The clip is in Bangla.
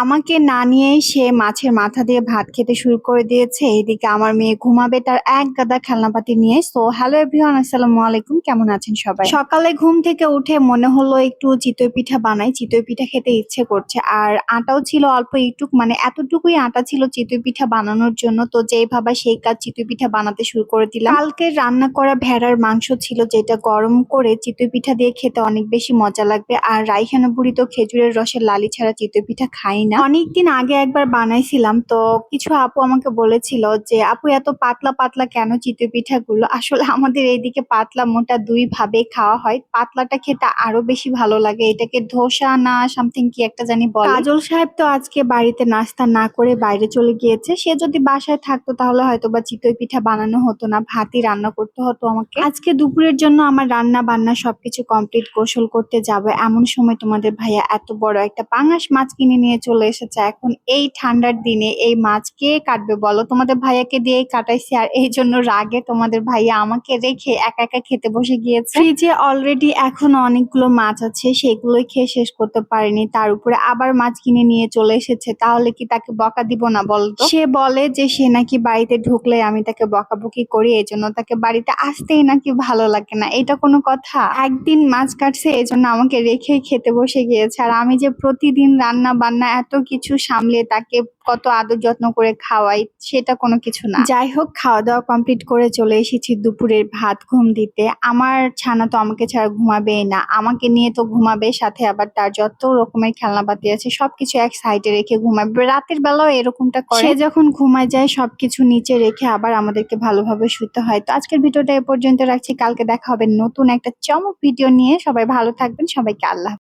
আমাকে না নিয়েই সে মাছের মাথা দিয়ে ভাত খেতে শুরু করে দিয়েছে। এদিকে আমার মেয়ে ঘুমাবে তার এক গাদা খেলনাপাতি নিয়ে। সো হ্যালো এভরিওয়ান, আসসালামু আলাইকুম, কেমন আছেন সবাই? সকালে ঘুম থেকে উঠে মনে হলো একটু চিতই পিঠা বানাই, চিতই পিঠা খেতে ইচ্ছে করছে। আর আটাও ছিল অল্প একটু, মানে এতটুকুই আটা ছিল চিতই পিঠা বানানোর জন্য। তো যেই ভাবা সেই কাজ, চিতই পিঠা বানাতে শুরু করে দিলাম। কালকে রান্না করা ভেড়ার মাংস ছিল, যেটা গরম করে চিতই পিঠা দিয়ে খেতে অনেক বেশি মজা লাগবে। আর রাইহানা বুড়ি তো খেজুরের রসের লালি ছাড়া চিতই পিঠা খাই না। অনেকদিন আগে একবার বানাইছিলাম, তো কিছু আপু আমাকে বলেছিল যে আপু এত পাতলা পাতলা কেন চিতই পিঠাগুলো। আসলে আমাদের এইদিকে পাতলা মোটা দুই ভাবে খাওয়া হয়, পাতলাটা খেতে আরো বেশি ভালো লাগে। এটাকে ধোসা না সামথিং কি একটা জানি বলে। কাজল সাহেব তো আজকে বাড়িতে নাস্তা না করে বাইরে চলে গিয়েছে। সে যদি বাসায় থাকতো তাহলে হয়তো বা চিতই পিঠা বানানো হতো না, ভাতই রান্না করতে হতো আমাকে। আজকে দুপুরের জন্য আমার রান্না বান্না সবকিছু কমপ্লিট, গোসল করতে যাবে এমন সময় তোমাদের ভাইয়া এত বড় একটা পাঙাশ মাছ কিনে নিয়ে চলে এসেছে। এখন এই ঠান্ডার দিনে এই মাছ কে কাটবে বলো? তোমাদের ভাইয়াকে দিয়েই কাটাইছি, আর এই জন্য রাগে তোমাদের ভাইয়া আমাকে রেখে একা একা খেতে বসে গিয়েছে। ফ্রিজে অলরেডি এখন অনেকগুলো মাছ আছে, সেগুলোই খেয়ে শেষ করতে পারেনি, তার উপরে আবার মাছ কিনে নিয়ে চলে এসেছে। তাহলে কি তাকে বকা দিব না বলতো? সে বলে যে সে নাকি বাড়িতে ঢুকলে আমি তাকে বকাবকি করি, এই জন্য তাকে বাড়িতে আসতেই নাকি ভালো লাগে না। এটা কোনো কথা? একদিন মাছ কাটছে এজন্য আমাকে রেখেই খেতে বসে গিয়েছে, আর আমি যে প্রতিদিন রান্না বান্না এত কিছু সামলে তাকে কত আদর যত্ন করে খাওয়াই, সেটা কোনো কিছু না। যাই হোক, খাওয়া দাওয়া কমপ্লিট করে চলে এসেছি দুপুরের ভাত ঘুম দিতে। আমার ছানা তো আমাকে ছাড়া ঘুমাবেই না, আমাকে নিয়ে তো ঘুমাবে, সাথে আবার তার যত রকমের খেলনাপাতি আছে সবকিছু এক সাইডে রেখে ঘুমাবে। রাতের বেলাও এরকমটা করে। সে যখন ঘুমায় যায় সবকিছু নিচে রেখে আবার আমাদেরকে ভালোভাবে শুতে হয়। তো আজকের ভিডিওটা এ পর্যন্ত রাখছি, কালকে দেখা হবে নতুন একটা চমক ভিডিও নিয়ে। সবাই ভালো থাকবেন, সবাইকে আল্লাহ।